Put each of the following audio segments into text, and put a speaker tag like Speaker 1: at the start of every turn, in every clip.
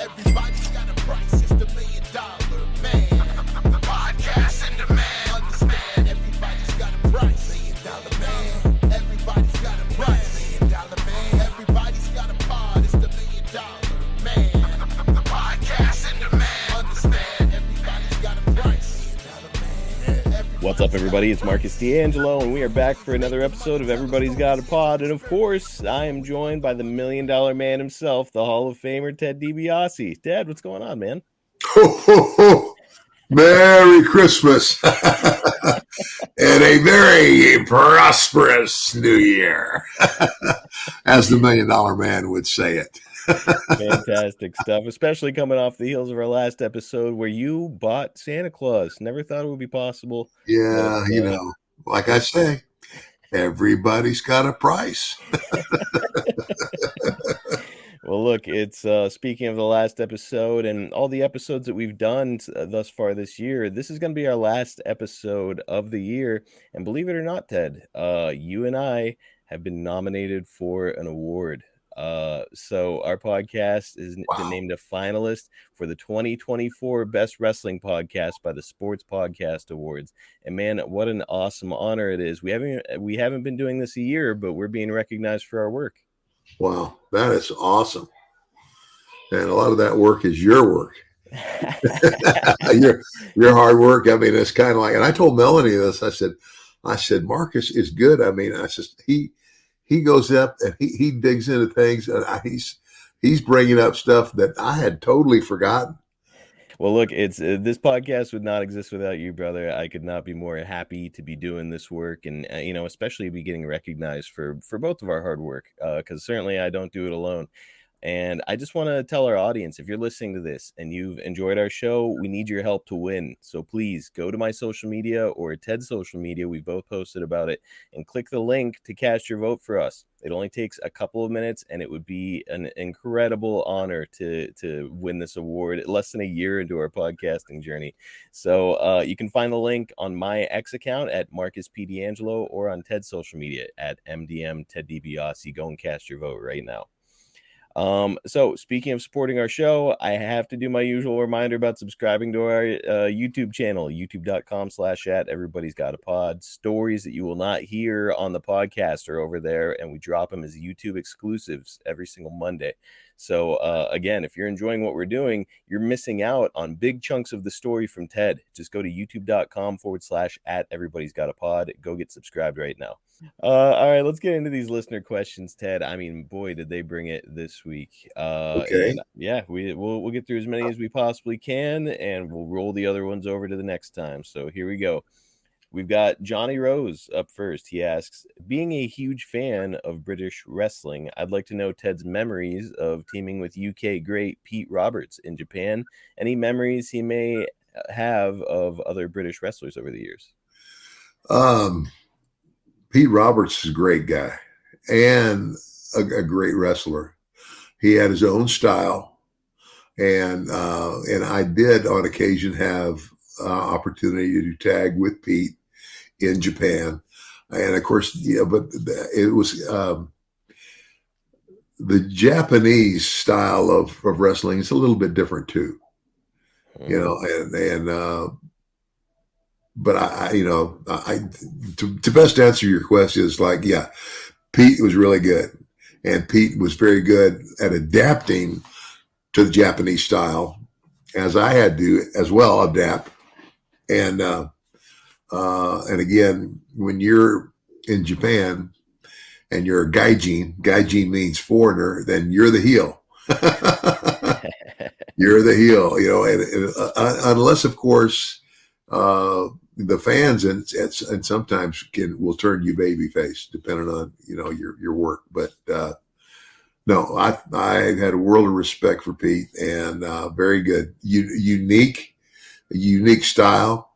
Speaker 1: Everybody's got a price, it's the $1 million man. Podcast in demand. Understand, everybody's got a price. $1 million man. Everybody's got a price. $1 million man. Everybody's got a pod, it's the $1 million man. Podcast in demand. Understand, everybody's got a price. $1 million man.
Speaker 2: What's up, everybody? It's Marcus D'Angelo, and we are back for another episode of Everybody's Got a Pod. And of course, I am joined by the $1 million man himself, the Hall of Famer, Ted DiBiase. Ted, what's going on, man?
Speaker 3: Ho, ho, ho. Merry Christmas and a very prosperous New Year, as the $1 million man would say it.
Speaker 2: Fantastic stuff, especially coming off the heels of our last episode where you bought Santa Claus. Never thought it would be possible.
Speaker 3: Yeah,
Speaker 2: But,
Speaker 3: like I say, everybody's got a price.
Speaker 2: Well, look, it's speaking of the last episode and all the episodes that we've done thus far this year, this is going to be our last episode of the year. And believe it or not, Ted, you and I have been nominated for an award. So our podcast has been named a finalist for the 2024 Best Wrestling Podcast by the Sports Podcast Awards. And man, what an awesome honor it is. We haven't been doing this a year, but we're being recognized for our work.
Speaker 3: Wow, that is awesome. And a lot of that work is your work. your hard work. I mean, it's kind of like, and I told Melanie this, I said, Marcus is good. I mean, I said, he goes up and he digs into things, and he's bringing up stuff that I had totally forgotten.
Speaker 2: Well, look, it's this podcast would not exist without you, brother. I could not be more happy to be doing this work, and especially be getting recognized for both of our hard work, because certainly I don't do it alone. And I just want to tell our audience, if you're listening to this and you've enjoyed our show, we need your help to win. So please go to my social media or Ted's social media. We both posted about it, and click the link to cast your vote for us. It only takes a couple of minutes, and it would be an incredible honor to win this award less than a year into our podcasting journey. So you can find the link on my X account at Marcus P. D'Angelo or on Ted's social media at MDM Ted DiBiase. Go and cast your vote right now. So speaking of supporting our show, I have to do my usual reminder about subscribing to our YouTube channel, youtube.com/@ Everybody's Got a Pod. Stories that you will not hear on the podcast are over there, and we drop them as YouTube exclusives every single Monday. So again, if you're enjoying what we're doing, you're missing out on big chunks of the story from Ted. Just go to youtube.com/@ Everybody's Got a Pod. Go get subscribed right now. All right, let's get into these listener questions, Ted. I mean, boy, did they bring it this week.
Speaker 3: Okay.
Speaker 2: And yeah, we'll get through as many as we possibly can, and we'll roll the other ones over to the next time. So here we go. We've got Johnny Rose up first. He asks, being a huge fan of British wrestling, I'd like to know Ted's memories of teaming with UK great Pete Roberts in Japan. Any memories he may have of other British wrestlers over the years?
Speaker 3: Pete Roberts is a great guy and a great wrestler. He had his own style, and I did on occasion have opportunity to tag with Pete in Japan, and of course, but it was the Japanese style of wrestling is a little bit different too, but to best answer your question is like, yeah, Pete was really good, and Pete was very good at adapting to the Japanese style, as I had to as well adapt. And again, when you're in Japan and you're a gaijin means foreigner, then you're the heel. You're the heel, and unless, of course, the fans and sometimes will turn you babyface depending on your work. But no, I had a world of respect for Pete, and very good, unique style.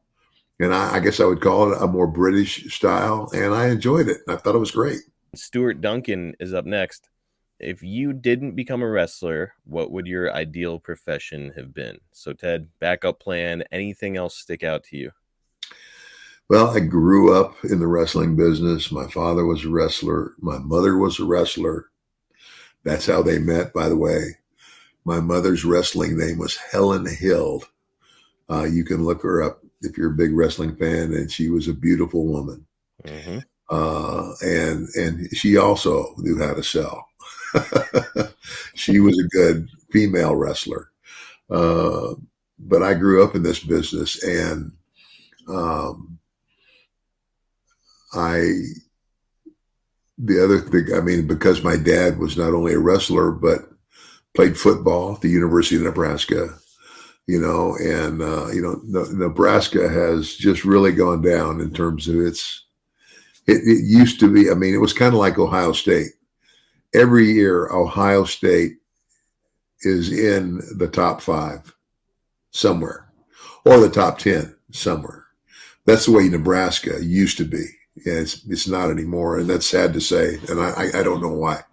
Speaker 3: And I guess I would call it a more British style, and I enjoyed it. I thought it was great.
Speaker 2: Stuart Duncan is up next. If you didn't become a wrestler, what would your ideal profession have been? So, Ted, backup plan, anything else stick out to you?
Speaker 3: Well, I grew up in the wrestling business. My father was a wrestler. My mother was a wrestler. That's how they met, by the way. My mother's wrestling name was Helen Hill. You can look her up if you're a big wrestling fan, and she was a beautiful woman.
Speaker 2: Mm-hmm.
Speaker 3: And she also knew how to sell. She was a good female wrestler. But I grew up in this business, and the other thing, I mean, because my dad was not only a wrestler, but played football at the University of Nebraska, and Nebraska has just really gone down in terms of it used to be, I mean, it was kind of like Ohio State. Every year, Ohio State is in the top 5 somewhere, or the top 10 somewhere. That's the way Nebraska used to be. Yeah, it's not anymore, and that's sad to say, and I don't know why.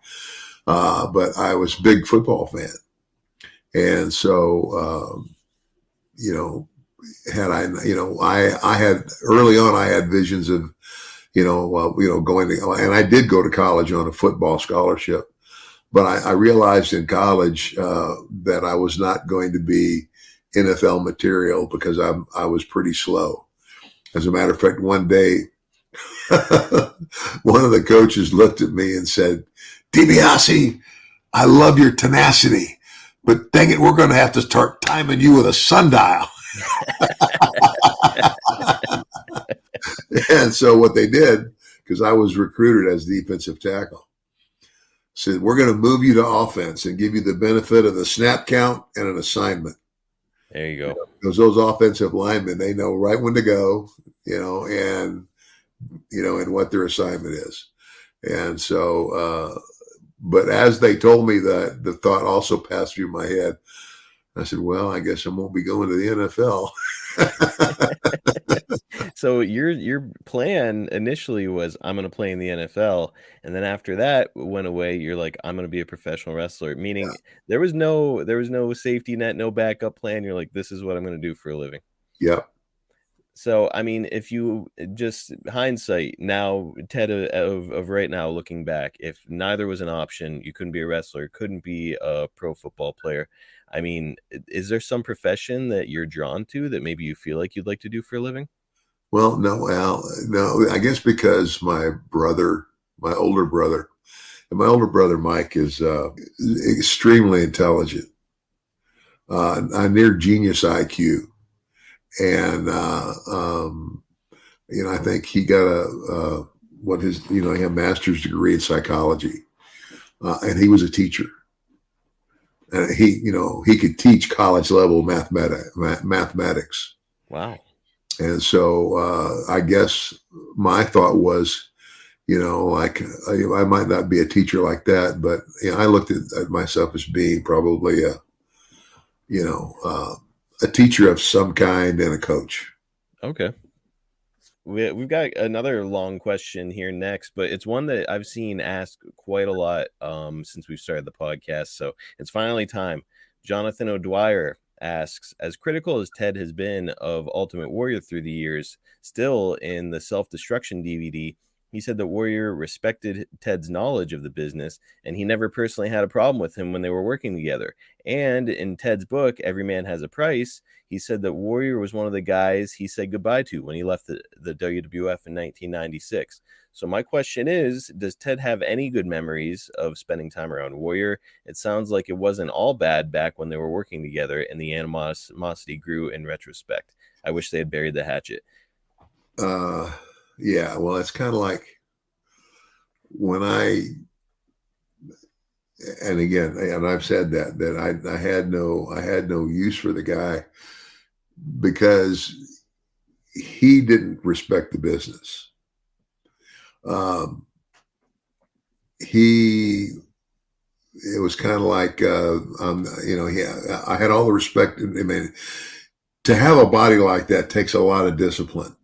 Speaker 3: But I was a big football fan, and so I had early on, I had visions of going to, and I did go to college on a football scholarship, but I realized in college that I was not going to be NFL material because I was pretty slow. As a matter of fact, one day, one of the coaches looked at me and said, "DiBiase, I love your tenacity, but dang it, we're going to have to start timing you with a sundial." And so what they did, because I was recruited as defensive tackle, said, "We're going to move you to offense and give you the benefit of the snap count and an assignment."
Speaker 2: There you go.
Speaker 3: Because those offensive linemen, they know right when to go, and what their assignment is. And so, but as they told me that, the thought also passed through my head. I said, well, I guess I won't be going to the NFL.
Speaker 2: So your plan initially was, I'm going to play in the NFL, and then after that went away, you're like, I'm going to be a professional wrestler. Meaning there was no safety net, no backup plan. You're like, this is what I'm going to do for a living.
Speaker 3: Yep.
Speaker 2: So, I mean, if you just hindsight now, Ted of right now, looking back, if neither was an option, you couldn't be a wrestler, couldn't be a pro football player. I mean, is there some profession that you're drawn to that maybe you feel like you'd like to do for a living?
Speaker 3: Well, no, I guess because my older brother Mike is extremely intelligent, a near genius IQ. And, I think he got he had a master's degree in psychology, and he was a teacher. And he could teach college level mathematics.
Speaker 2: Wow.
Speaker 3: And so I guess my thought was, like I might not be a teacher like that, but I looked at myself as being probably a teacher of some kind and a coach.
Speaker 2: Okay. We've got another long question here next, but it's one that I've seen asked quite a lot since we've started the podcast. So it's finally time. Jonathan O'Dwyer asks, as critical as Ted has been of Ultimate Warrior through the years, still in the self-destruction DVD, he said that Warrior respected Ted's knowledge of the business, and he never personally had a problem with him when they were working together. And in Ted's book, Every Man Has a Price, he said that Warrior was one of the guys he said goodbye to when he left the WWF in 1996. So my question is, does Ted have any good memories of spending time around Warrior? It sounds like it wasn't all bad back when they were working together, and the animosity grew in retrospect. I wish they had buried the hatchet.
Speaker 3: Yeah, well, it's kind of like when and I've said that I had no use for the guy because he didn't respect the business. It was kind of like, I had all the respect. I mean, to have a body like that takes a lot of discipline.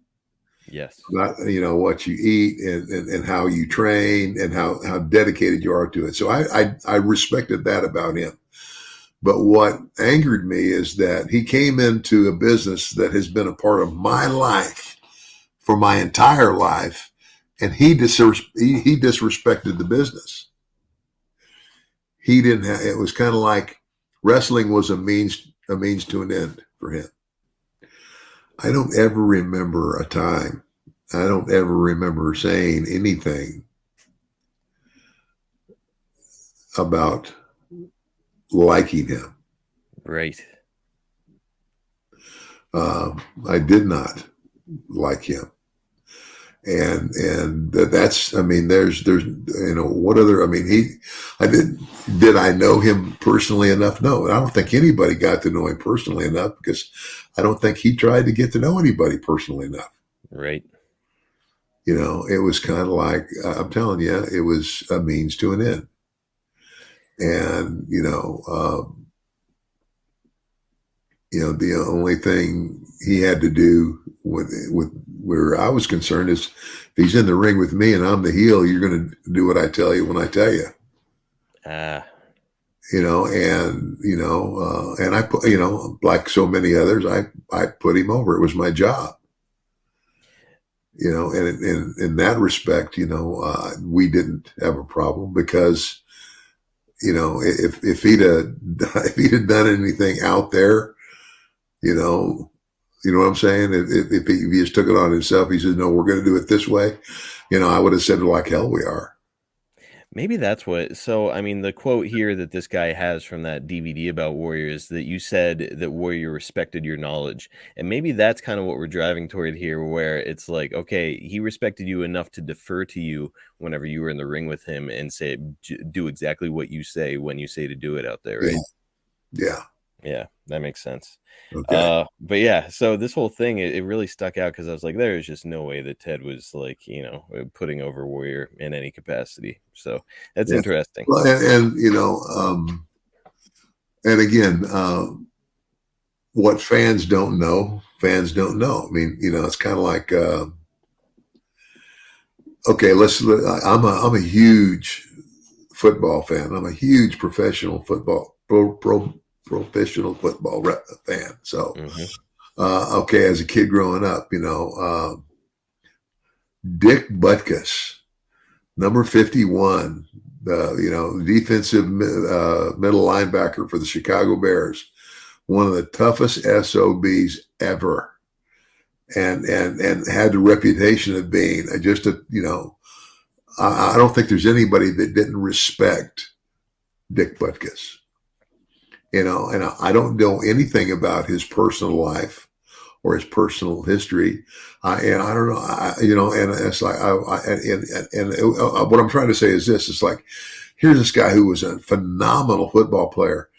Speaker 2: Yes.
Speaker 3: Not, what you eat and how you train and how dedicated you are to it. So I respected that about him. But what angered me is that he came into a business that has been a part of my life for my entire life, and he disrespected the business. He didn't have, it was kind of like wrestling was a means to an end for him. I don't ever remember a time. I don't ever remember saying anything about liking him.
Speaker 2: Right.
Speaker 3: I did not like him. And that's, I mean, there's, what other, I mean, did I know him personally enough? No, I don't think anybody got to know him personally enough, because I don't think he tried to get to know anybody personally enough.
Speaker 2: Right.
Speaker 3: It was kind of like, I'm telling you, it was a means to an end. And, the only thing he had to do with where I was concerned is, if he's in the ring with me and I'm the heel, you're going to do what I tell you when I tell you. And I put, like so many others, I put him over. It was my job. And in that respect, we didn't have a problem, because, if he'd have done anything out there, you know what I'm saying? If he just took it on himself, he said, no, we're going to do it this way. I would have said, like hell we are.
Speaker 2: Maybe that's what. So, I mean, the quote here that this guy has from that DVD about Warrior is that you said that Warrior respected your knowledge. And maybe that's kind of what we're driving toward here, where it's like, okay, he respected you enough to defer to you whenever you were in the ring with him and say, do exactly what you say when you say to do it out there, right?
Speaker 3: Yeah.
Speaker 2: Yeah, that makes sense.
Speaker 3: Okay.
Speaker 2: But yeah, so this whole thing, it really stuck out, because I was like, there is just no way that Ted was like, putting over Warrior in any capacity. So that's interesting.
Speaker 3: Well, and again, what fans don't know. I mean, it's kind of like, okay, I'm a huge football fan. I'm a huge professional football professional football fan. So, okay, as a kid growing up, Dick Butkus, number 51, defensive middle linebacker for the Chicago Bears, one of the toughest SOBs ever, and had the reputation of being just I don't think there's anybody that didn't respect Dick Butkus. And I don't know anything about his personal life or his personal history. And I don't know, and it's like, what I'm trying to say is this: it's like, here's this guy who was a phenomenal football player,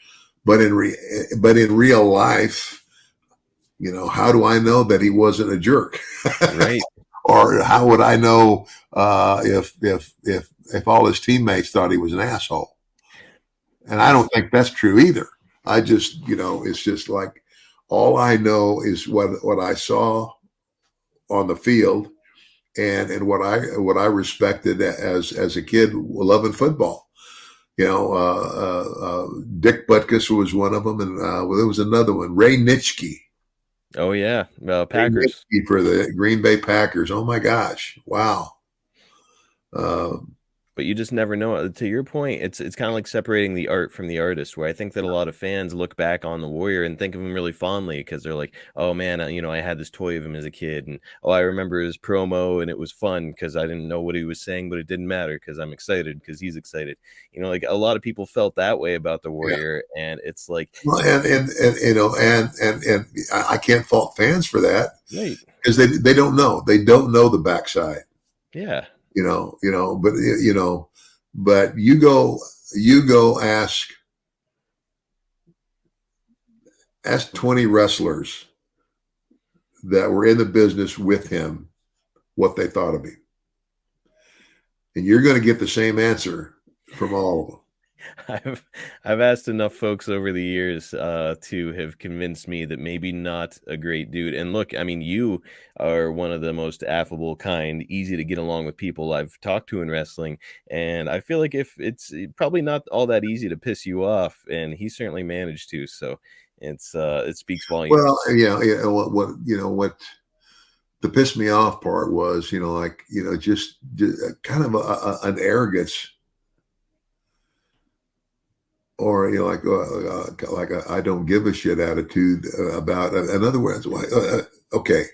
Speaker 3: but in real life, how do I know that he wasn't a jerk?
Speaker 2: Right.
Speaker 3: Or how would I know if all his teammates thought he was an asshole? And I don't think that's true either. I just, it's just like, all I know is what I saw on the field, and what I respected as a kid loving football. Dick Butkus was one of them, and there was another one, Ray Nitschke.
Speaker 2: Oh yeah, Packers,
Speaker 3: Ray Nitschke for the Green Bay Packers. Oh my gosh, wow.
Speaker 2: But you just never know. To your point, it's kind of like separating the art from the artist, where I think that a lot of fans look back on the Warrior and think of him really fondly, because they're like, oh man, I had this toy of him as a kid, and I remember his promo, and it was fun because I didn't know what he was saying, but it didn't matter because I'm excited because he's excited. Like a lot of people felt that way about the Warrior, and it's like,
Speaker 3: well, and I can't fault fans for that,
Speaker 2: right?
Speaker 3: Because they don't know the backside.
Speaker 2: Yeah.
Speaker 3: But you go ask 20 wrestlers that were in the business with him what they thought of him, and you're going to get the same answer from all of them.
Speaker 2: I've asked enough folks over the years to have convinced me that maybe not a great dude. And look, I mean, you are one of the most affable, kind, easy to get along with people I've talked to in wrestling. And I feel like if it's probably not all that easy to piss you off, and he certainly managed to. So it speaks volumes.
Speaker 3: Well, what the piss me off part was, like, just kind of an arrogance, or like I don't give a shit attitude about. In other words, okay,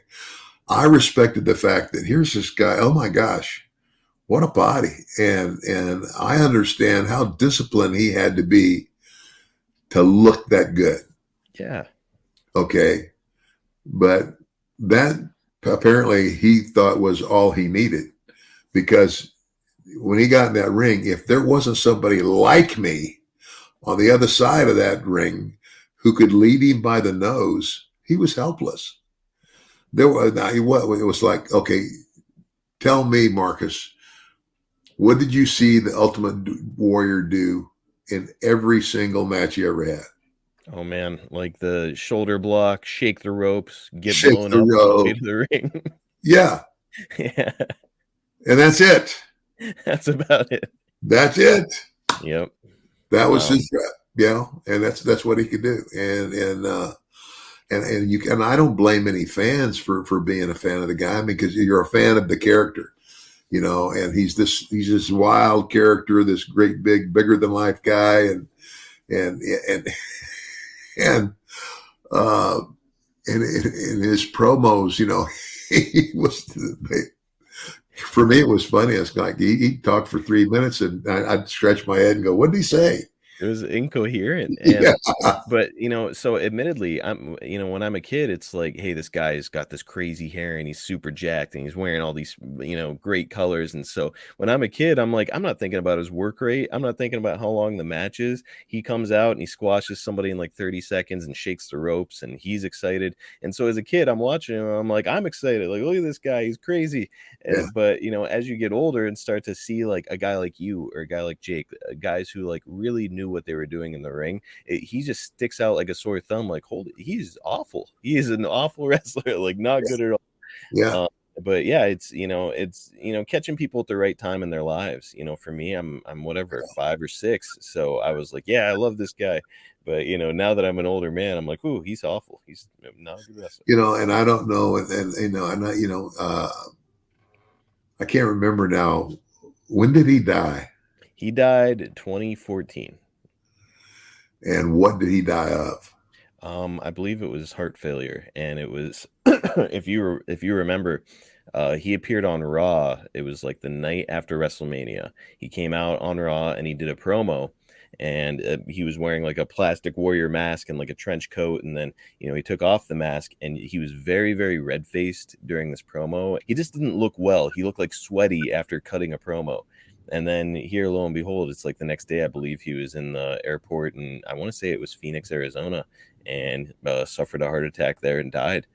Speaker 3: I respected the fact that here's this guy. Oh my gosh, what a body, and I understand how disciplined he had to be to look that good.
Speaker 2: Yeah.
Speaker 3: Okay, but that apparently he thought was all he needed, because when he got in that ring, if there wasn't somebody like me on the other side of that ring who could lead him by the nose, he was helpless. There was it was like, okay, tell me, Marcus, what did you see the Ultimate Warrior do in every single match you ever had?
Speaker 2: Oh man, like the shoulder block, shake the ropes, get
Speaker 3: Shake
Speaker 2: blown
Speaker 3: the
Speaker 2: up on the way
Speaker 3: rope.
Speaker 2: to the ring.
Speaker 3: Yeah,
Speaker 2: Yeah,
Speaker 3: and that's it.
Speaker 2: that's about it.
Speaker 3: That's it.
Speaker 2: Yep.
Speaker 3: That was his job, and that's what he could do. And you can, I don't blame any fans for being a fan of the guy, because you're a fan of the character, and he's this wild character, this great bigger than life guy, and and uh in his promos, he was, for me it was funny. It's like he talked for 3 minutes, and I'd stretch my head and go, what did he say?
Speaker 2: It was incoherent.
Speaker 3: Yeah,
Speaker 2: But so admittedly, when I'm a kid, it's like, hey, this guy's got this crazy hair and he's super jacked and he's wearing all these, great colors. And so when I'm a kid, I'm like, I'm not thinking about his work rate. I'm not thinking about how long the match is. He comes out and he squashes somebody in like 30 seconds and shakes the ropes and he's excited. And so as a kid, I'm watching him. I'm like, I'm excited. Like, look at this guy. He's crazy.
Speaker 3: yeah,
Speaker 2: But, as you get older and start to see like a guy like you or a guy like Jake, guys who like really knew what they were doing in the ring, he just sticks out like a sore thumb. Like, he's awful. He is an awful wrestler. Like, not good at all.
Speaker 3: yeah.
Speaker 2: But yeah, it's catching people at the right time in their lives. For me, I'm whatever 5 or 6. So I was like, yeah, I love this guy. But now that I'm an older man, I'm like, ooh, he's awful. He's not a good wrestler.
Speaker 3: And I don't know, and I can't remember now. When did he die?
Speaker 2: He died in 2014.
Speaker 3: And what did he die of?
Speaker 2: I believe it was heart failure, and it was if you remember, he appeared on Raw. It was like the night after WrestleMania. He came out on Raw and he did a promo, and he was wearing like a plastic warrior mask and like a trench coat, and then he took off the mask and he was very, very red faced during this promo. He just didn't look well. He looked like sweaty after cutting a promo. And then here, lo and behold, it's like the next day, I believe he was in the airport, and I want to say it was Phoenix, Arizona, and suffered a heart attack there and died.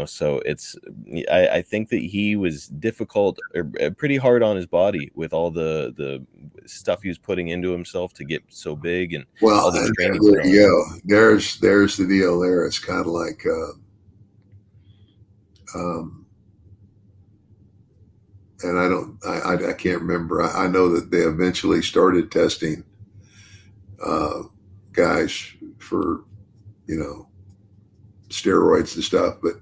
Speaker 2: So I think that he was difficult or pretty hard on his body with all the stuff he was putting into himself to get so big, and
Speaker 3: Well,
Speaker 2: all the training.
Speaker 3: there you go. There's the deal there. It's kind of like, and I can't remember. I know that they eventually started testing guys for, steroids and stuff, but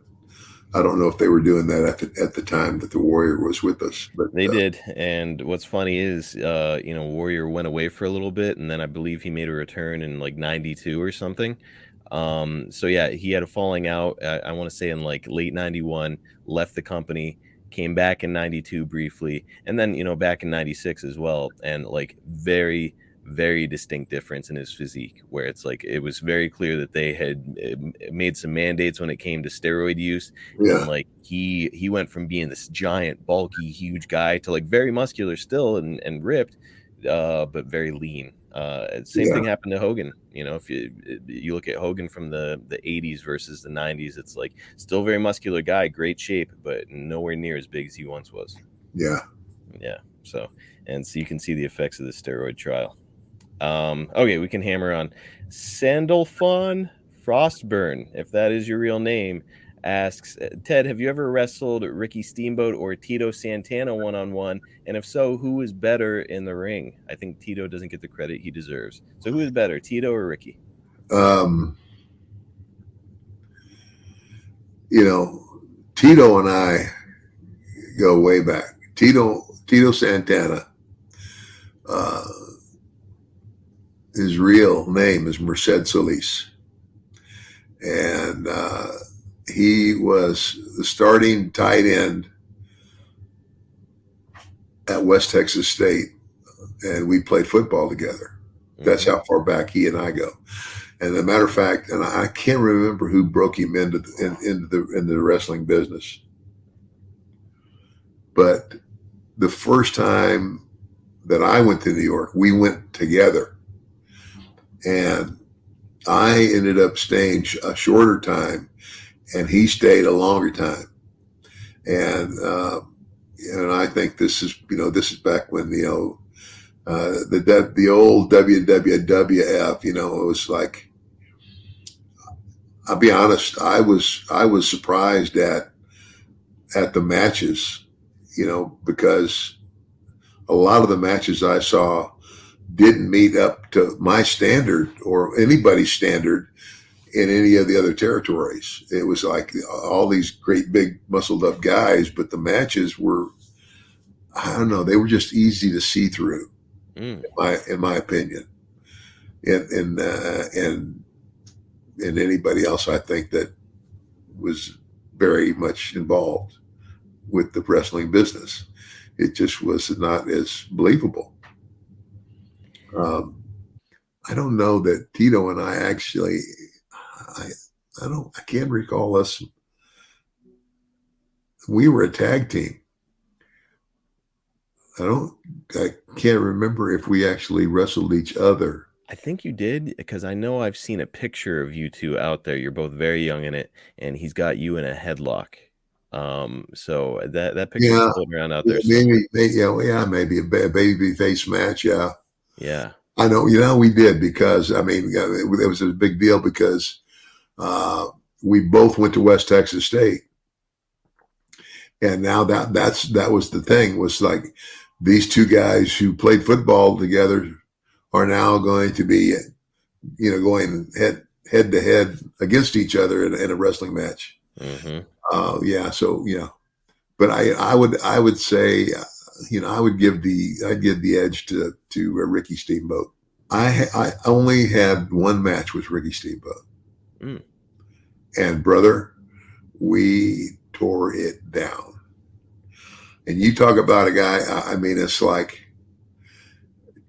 Speaker 3: I don't know if they were doing that at the time that the Warrior was with us. But
Speaker 2: They did. And what's funny is, Warrior went away for a little bit, and then I believe he made a return in like 92 or something. So yeah, he had a falling out, I want to say in like late 91, left the company, came back in 92 briefly, and then, back in 96 as well. And like very, very distinct difference in his physique, where it's like it was very clear that they had made some mandates when it came to steroid use.
Speaker 3: yeah,
Speaker 2: And like he went from being this giant, bulky, huge guy to like very muscular still and ripped, but very lean. Same
Speaker 3: yeah,
Speaker 2: thing happened to Hogan. If you look at Hogan from the 80s versus the 90s, it's like still very muscular guy, great shape, but nowhere near as big as he once was.
Speaker 3: yeah.
Speaker 2: So you can see the effects of the steroid trial. Okay, we can hammer on. Sandalphon Frostburn, if that is your real name, asks, Ted, have you ever wrestled Ricky Steamboat or Tito Santana one-on-one? And if so, who is better in the ring? I think Tito doesn't get the credit he deserves. So who is better, Tito or Ricky?
Speaker 3: Tito and I go way back. Tito Santana, uh, his real name is Merced Solis. And he was the starting tight end at West Texas State. And we played football together. That's how far back he and I go. And as a matter of fact, and I can't remember who broke him into the wrestling business. But the first time that I went to New York, we went together. And I ended up staying a shorter time, and he stayed a longer time. And I think this is back when the old WWF, it was like, I'll be honest, I was surprised at the matches, because a lot of the matches I saw didn't meet up to my standard or anybody's standard in any of the other territories. It was like all these great big muscled up guys, but the matches were, I don't know, they were just easy to see through, in my opinion. And anybody else, I think, that was very much involved with the wrestling business, it just was not as believable. I don't know that Tito and I actually, I can't recall us. We were a tag team. I can't remember if we actually wrestled each other.
Speaker 2: I think you did, because I know I've seen a picture of you two out there. You're both very young in it, and he's got you in a headlock. So that picture is floating around out there.
Speaker 3: Maybe a baby face match.
Speaker 2: Yeah.
Speaker 3: I know, we did, because it was a big deal because we both went to West Texas State, and now that was the thing, was like these two guys who played football together are now going to be, going head to head against each other in a wrestling match. But I would say, I'd give the edge to Ricky Steamboat. I only had one match with Ricky Steamboat, and brother, we tore it down. And you talk about a guy. It's like,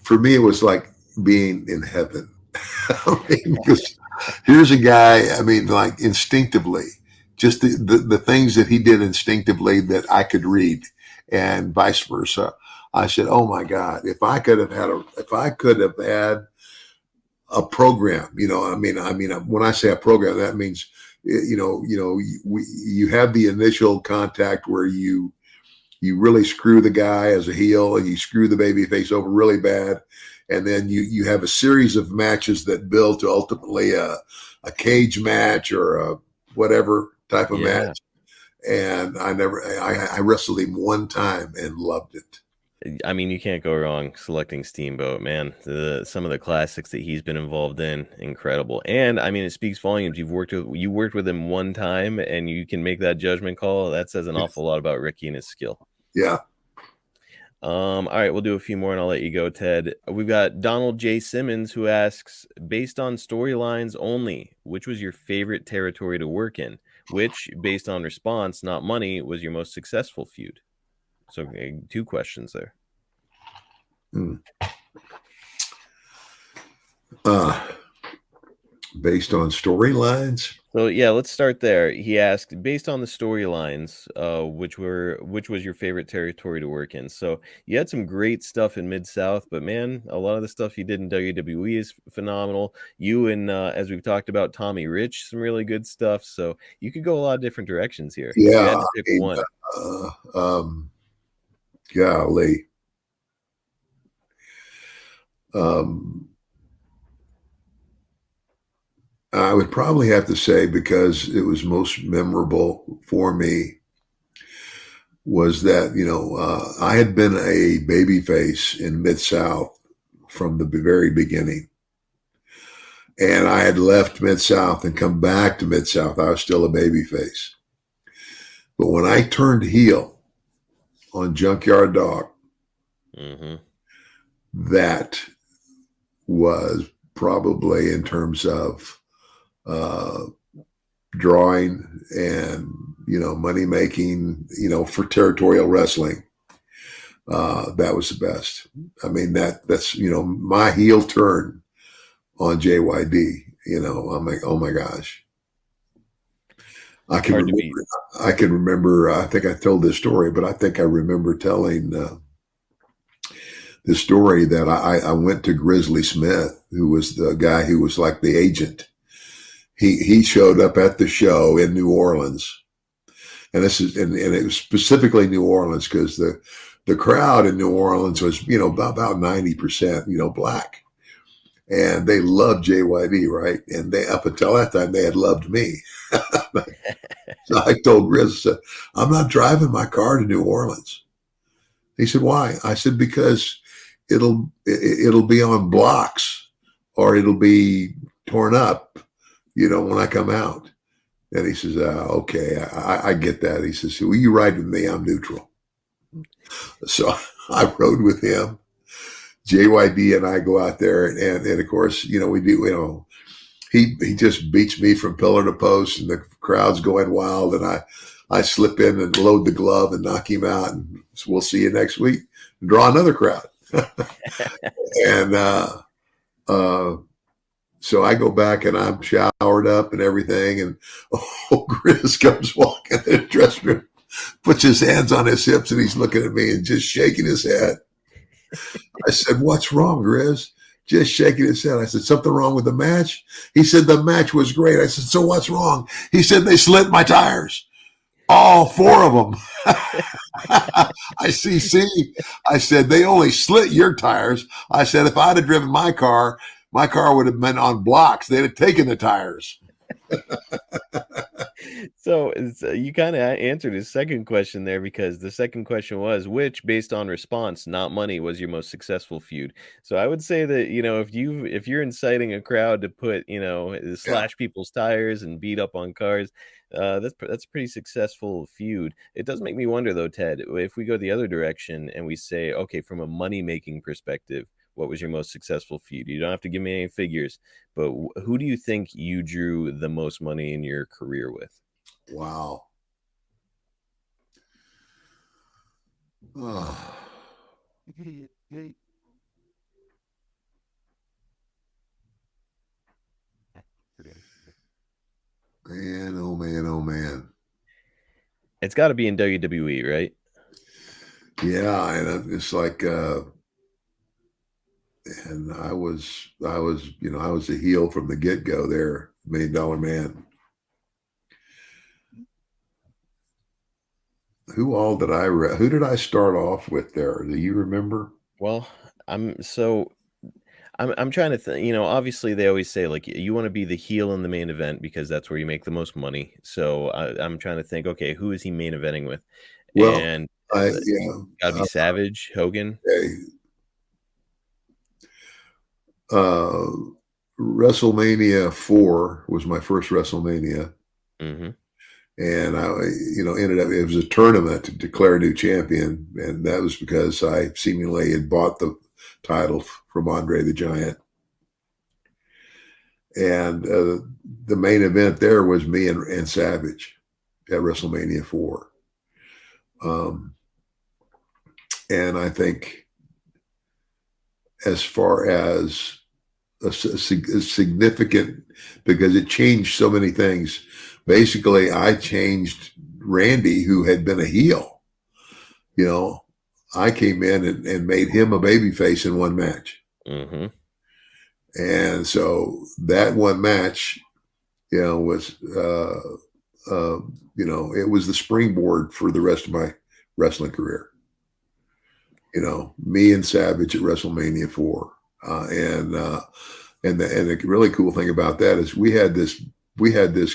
Speaker 3: for me, it was like being in heaven. Because here's a guy. Like instinctively, just the things that he did instinctively that I could read, and vice versa. I said, "Oh my God! If I could have had a program, when I say a program, that means, you have the initial contact where you really screw the guy as a heel, and you screw the baby face over really bad, and then you have a series of matches that build to ultimately a cage match or a whatever type of match." And I wrestled him one time and loved it.
Speaker 2: You can't go wrong selecting Steamboat, man. Some of the classics that he's been involved in, incredible. And it speaks volumes. You worked with him one time, and you can make that judgment call. That says an awful lot about Ricky and his skill.
Speaker 3: Yeah.
Speaker 2: All right, we'll do a few more, and I'll let you go, Ted. We've got Donald J. Simmons, who asks, based on storylines only, which was your favorite territory to work in? Which, based on response, not money, was your most successful feud? So, two questions there.
Speaker 3: Based on storylines?
Speaker 2: So, let's start there. He asked, based on the storylines, which was your favorite territory to work in? So, you had some great stuff in Mid-South, but man, a lot of the stuff you did in WWE is phenomenal. You and, as we've talked about, Tommy Rich, some really good stuff. So, you could go a lot of different directions here.
Speaker 3: Yeah.
Speaker 2: You had to pick one.
Speaker 3: Golly. I would probably have to say, because it was most memorable for me, was that, I had been a babyface in Mid-South from the very beginning. And I had left Mid-South and come back to Mid-South. I was still a babyface. But when I turned heel on Junkyard Dog,
Speaker 2: Mm-hmm.
Speaker 3: that was probably in terms of drawing and, money making, for territorial wrestling. That was the best. I mean, that's, my heel turn on JYD, I'm like, oh my gosh. I can
Speaker 2: Hard to beat.
Speaker 3: remember, I think I told this story, but I think I remember telling the story that I went to Grizzly Smith, who was the guy who was like the agent. He showed up at the show in New Orleans. And and it was specifically New Orleans because the crowd in New Orleans was, about 90%, black. And they loved JYD, right? And they, up until that time, they had loved me. So I told Grizz, I said, I'm not driving my car to New Orleans. He said, why? I said, because it'll be on blocks or it'll be torn up, when I come out. And he says, okay, I get that. He says, well, you ride with me, I'm neutral. So I rode with him. JYD and I go out there and of course, we do, he just beats me from pillar to post and the crowd's going wild and I slip in and load the glove and knock him out and we'll see you next week and draw another crowd. And so I go back and I'm showered up and everything and Grizz comes walking in the dressing room, puts his hands on his hips and he's looking at me and just shaking his head. I said, what's wrong, Grizz? Just shaking his head. I said, something wrong with the match? He said, the match was great. I said, so what's wrong? He said, they slit my tires. All 4 of them. I see. I said, they only slit your tires. I said, if I'd have driven my car would have been on blocks. They'd have taken the tires.
Speaker 2: So you kind of answered his second question there because the second question was which, based on response, not money, was your most successful feud. So I would say that if you're inciting a crowd to put slash people's tires and beat up on cars, that's a pretty successful feud. It does make me wonder though, Ted, if we go the other direction and we say, okay, from a money making perspective, what was your most successful feud? You don't have to give me any figures, but who do you think you drew the most money in your career with?
Speaker 3: Wow. Oh. Man, oh man, oh man.
Speaker 2: It's got to be in WWE, right?
Speaker 3: Yeah, and it's like and I was a heel from the get-go there, $1 Million Man. Who did I start off with there? Do you remember?
Speaker 2: Well, I'm trying to think, obviously they always say like you want to be the heel in the main event because that's where you make the most money. So I'm trying to think, okay, who is he main eventing with?
Speaker 3: Well,
Speaker 2: And gotta be Savage, Hogan.
Speaker 3: WrestleMania 4 was my first WrestleMania.
Speaker 2: Mm-hmm.
Speaker 3: And I, ended up, it was a tournament to declare a new champion. And that was because I seemingly had bought the title from Andre the Giant. And the main event there was me and Savage at WrestleMania 4. And I think as far as a significant, because it changed so many things. Basically, I changed Randy, who had been a heel. I came in and made him a babyface in one match.
Speaker 2: Mm-hmm.
Speaker 3: And so that one match, was, it was the springboard for the rest of my wrestling career. Me and Savage at WrestleMania 4. And the really cool thing about that is we had this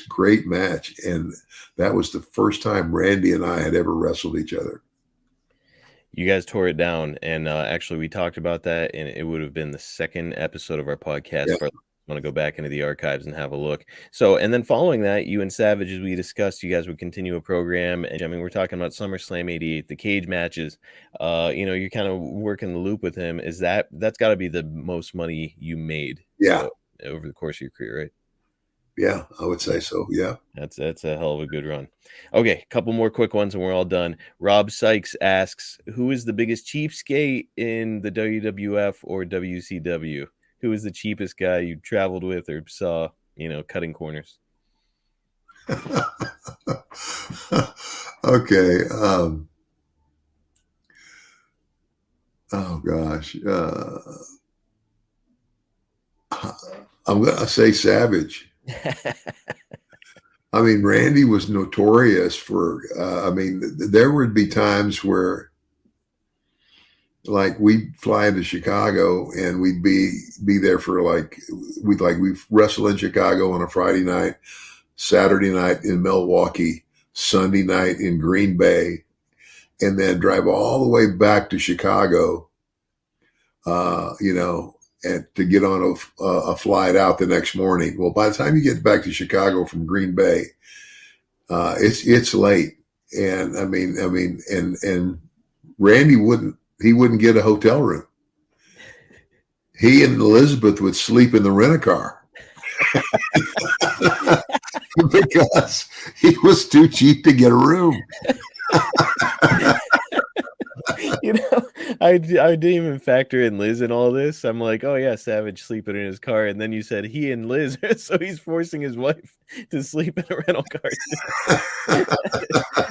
Speaker 3: great match, and that was the first time Randy and I had ever wrestled each other.
Speaker 2: You guys tore it down, and actually we talked about that, and it would have been the second episode of our podcast.
Speaker 3: Yeah.
Speaker 2: For want to go back into the archives and have a look. So, and then following that, you and Savage, as we discussed, you guys would continue a program. And I mean, we're talking about SummerSlam '88, the cage matches. You're kind of working the loop with him. That's got to be the most money you made?
Speaker 3: Yeah.
Speaker 2: Over the course of your career, right?
Speaker 3: Yeah, I would say so. Yeah.
Speaker 2: That's a hell of a good run. Okay, a couple more quick ones and we're all done. Rob Sykes asks, who is the biggest cheapskate in the WWF or WCW? Who is the cheapest guy you traveled with or saw, cutting corners?
Speaker 3: Okay. Oh gosh. I'm going to say Savage. I mean, Randy was notorious for, there would be times where, like, we'd fly into Chicago and we'd be there for we'd wrestle in Chicago on a Friday night, Saturday night in Milwaukee, Sunday night in Green Bay, and then drive all the way back to Chicago, and to get on a flight out the next morning. Well, by the time you get back to Chicago from Green Bay, it's late. And and Randy wouldn't get a hotel room. He and Elizabeth would sleep in the rent-a-car because he was too cheap to get a room.
Speaker 2: I didn't even factor in Liz in all this. I'm like, oh yeah, Savage sleeping in his car, and then you said he and Liz, so he's forcing his wife to sleep in a rental car.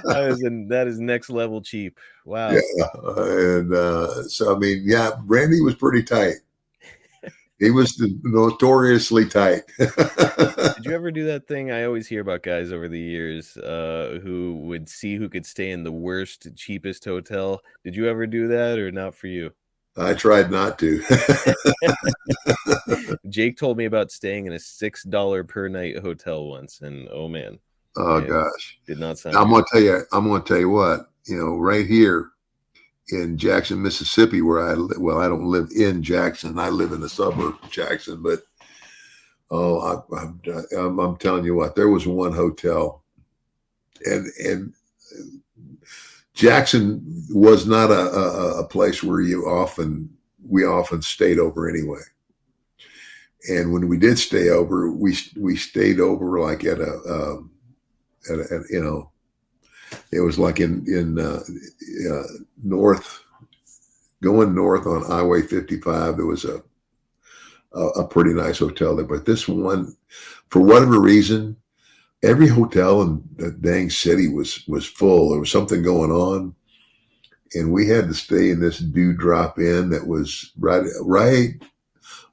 Speaker 2: That is next level cheap. Wow.
Speaker 3: Yeah, and so Randy was pretty tight. He was notoriously tight.
Speaker 2: Did you ever do that thing? I always hear about guys over the years who would see who could stay in the worst, cheapest hotel. Did you ever do that, or not for you?
Speaker 3: I tried not to.
Speaker 2: Jake told me about staying in a $6 per night hotel once, and oh man.
Speaker 3: Oh gosh.
Speaker 2: Did not sound
Speaker 3: I'm gonna tell you what, right here in Jackson, Mississippi, where I don't live in Jackson. I live in the suburb of Jackson, but I'm telling you what, there was one hotel, and Jackson was not a place where we often stayed over anyway. And when we did stay over, we stayed over like at it was like in going north on Highway 55. There was a pretty nice hotel there, but this one, for whatever reason, every hotel in the dang city was full. There was something going on, and we had to stay in this Dewdrop Inn that was right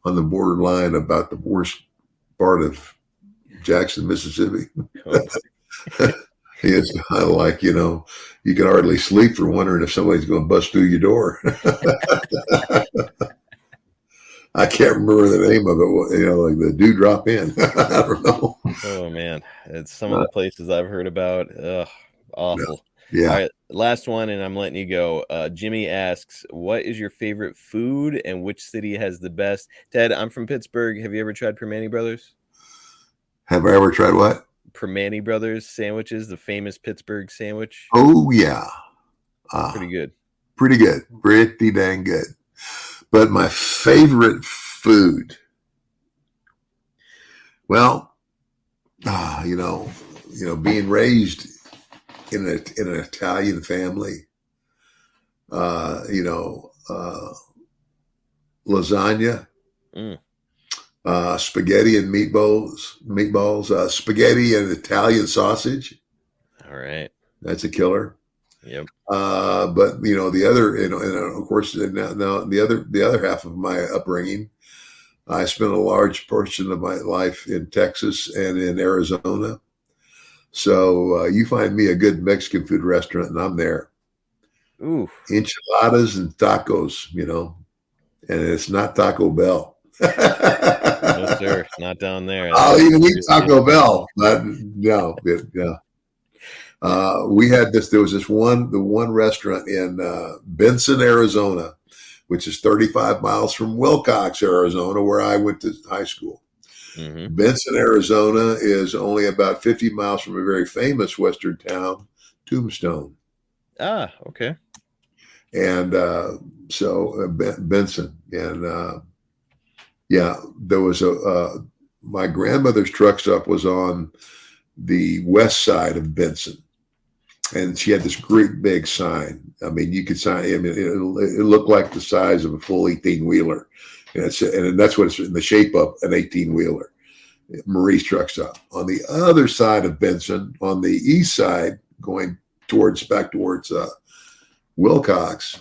Speaker 3: on the borderline about the worst part of Jackson, Mississippi. It's kind of like, you can hardly sleep for wondering if somebody's going to bust through your door. I can't remember the name of it, like the Dewdrop Inn. I don't know.
Speaker 2: Oh man, it's some of the places I've heard about. Ugh, awful.
Speaker 3: Yeah.
Speaker 2: All right, last one, and I'm letting you go. Jimmy asks, what is your favorite food and which city has the best? Ted, I'm from Pittsburgh. Have you ever tried Permane Brothers?
Speaker 3: Have I ever tried what?
Speaker 2: Permane Brothers sandwiches, the famous Pittsburgh sandwich.
Speaker 3: Oh yeah.
Speaker 2: Pretty good.
Speaker 3: Pretty good. Pretty dang good. But my favorite food, well, being raised in an Italian family, lasagna, spaghetti and meatballs, spaghetti and Italian sausage.
Speaker 2: All right.
Speaker 3: That's a killer.
Speaker 2: Yep.
Speaker 3: But the other, and of course, now the other half of my upbringing, I spent a large portion of my life in Texas and in Arizona. So you find me a good Mexican food restaurant, and I'm there.
Speaker 2: Ooh.
Speaker 3: Enchiladas and tacos, and it's not Taco Bell.
Speaker 2: No, sir, not down there.
Speaker 3: I'll even eat Taco Bell, but no, yeah. We had there was the one restaurant in Benson, Arizona, which is 35 miles from Wilcox, Arizona, where I went to high school.
Speaker 2: Mm-hmm.
Speaker 3: Benson, Arizona is only about 50 miles from a very famous Western town, Tombstone.
Speaker 2: Ah, okay.
Speaker 3: And Benson. And yeah, there was my grandmother's truck stop was on the west side of Benson. And she had this great big sign. I mean, you could sign. I mean, it looked like the size of a full 18-wheeler, and that's what it's in the shape of, an 18-wheeler. Marie's truck stop. On the other side of Benson, on the east side, going back towards Wilcox,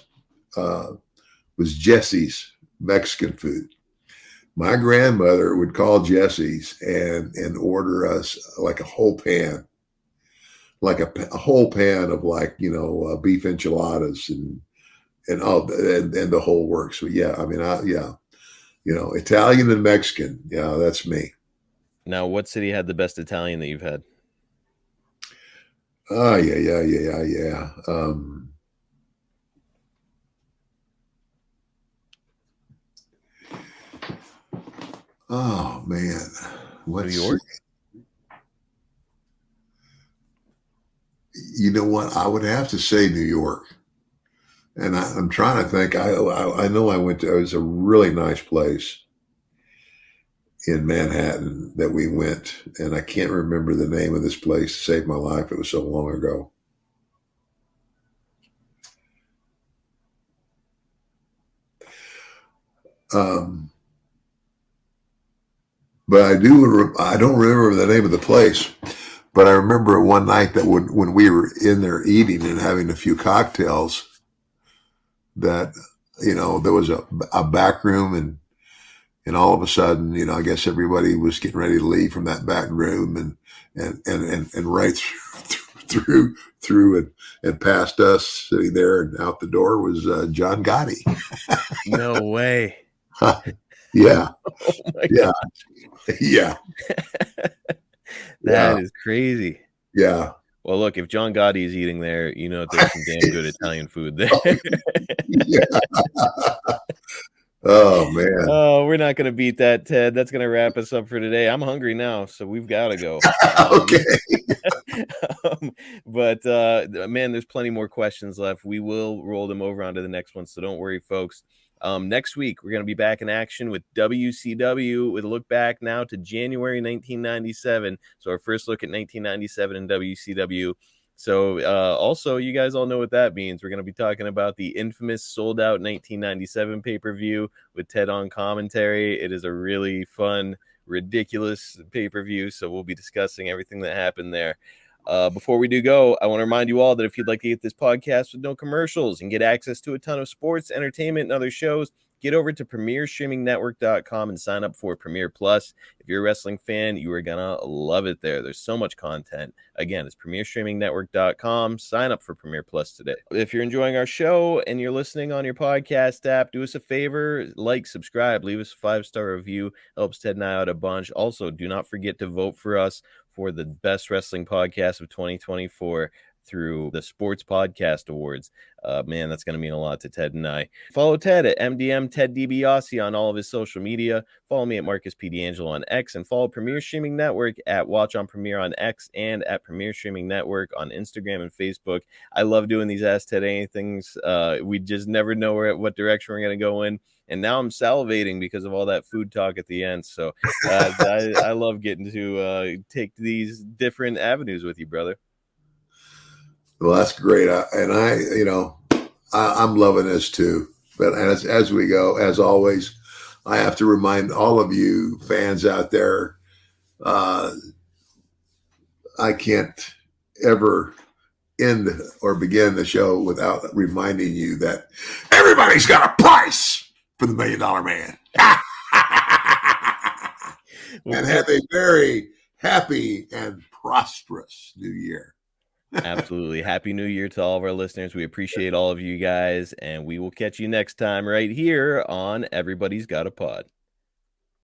Speaker 3: was Jesse's Mexican food. My grandmother would call Jesse's and order us like a whole pan. Like a whole pan of beef enchiladas and the whole works. So yeah, I mean, Italian and Mexican. Yeah, that's me.
Speaker 2: Now, what city had the best Italian that you've had?
Speaker 3: Oh yeah. Oh man,
Speaker 2: New York?
Speaker 3: You know what? I would have to say New York. And I'm trying to think. I know I went to. It was a really nice place in Manhattan that we went, and I can't remember the name of this place to save my life. It was so long ago. But I don't remember the name of the place. But I remember one night that when we were in there eating and having a few cocktails, that there was a back room, and all of a sudden, I guess everybody was getting ready to leave from that back room, and right through and past us sitting there and out the door was John Gotti.
Speaker 2: No way.
Speaker 3: Yeah.
Speaker 2: Oh my
Speaker 3: Yeah.
Speaker 2: God.
Speaker 3: Yeah.
Speaker 2: That is crazy.
Speaker 3: Yeah.
Speaker 2: Well, look, if John Gotti is eating there, there's some damn good Italian food there.
Speaker 3: Yeah. Oh man.
Speaker 2: Oh, we're not going to beat that, Ted. That's going to wrap us up for today. I'm hungry now, so we've got to go.
Speaker 3: Okay.
Speaker 2: But man, there's plenty more questions left. We will roll them over onto the next one, so don't worry, folks. Next week, we're going to be back in action with WCW with a look back now to January 1997. So our first look at 1997 in WCW. So also, you guys all know what that means. We're going to be talking about the infamous sold-out 1997 pay-per-view with Ted on commentary. It is a really fun, ridiculous pay-per-view, so we'll be discussing everything that happened there. Before we do go, I want to remind you all that if you'd like to get this podcast with no commercials and get access to a ton of sports, entertainment, and other shows, get over to premierstreamingnetwork.com and sign up for Premier Plus. If you're a wrestling fan, you are going to love it there. There's so much content. Again, it's premierstreamingnetwork.com. Sign up for Premier Plus today. If you're enjoying our show and you're listening on your podcast app, do us a favor, like, subscribe, leave us a 5-star review. Helps Ted and I out a bunch. Also, do not forget to vote for us for the best wrestling podcast of 2024 through the Sports Podcast Awards. Man, that's going to mean a lot to Ted and I. Follow Ted at MDM Ted DiBiase on all of his social media. Follow me at Marcus P. D'Angelo on X, and follow Premier Streaming Network at Watch on Premier on X and at Premier Streaming Network on Instagram and Facebook. I love doing these Ask Ted Anythings. We just never know what direction we're going to go in. And now I'm salivating because of all that food talk at the end. So I love getting to take these different avenues with you, brother.
Speaker 3: Well, that's great. I'm loving this too. But as we go, as always, I have to remind all of you fans out there, I can't ever end or begin the show without reminding you that everybody's got a price for the $1 Million Man. And have a very happy and prosperous new year.
Speaker 2: Absolutely. Happy New Year to all of our listeners. We appreciate all of you guys, and we will catch you next time right here on Everybody's Got a Pod.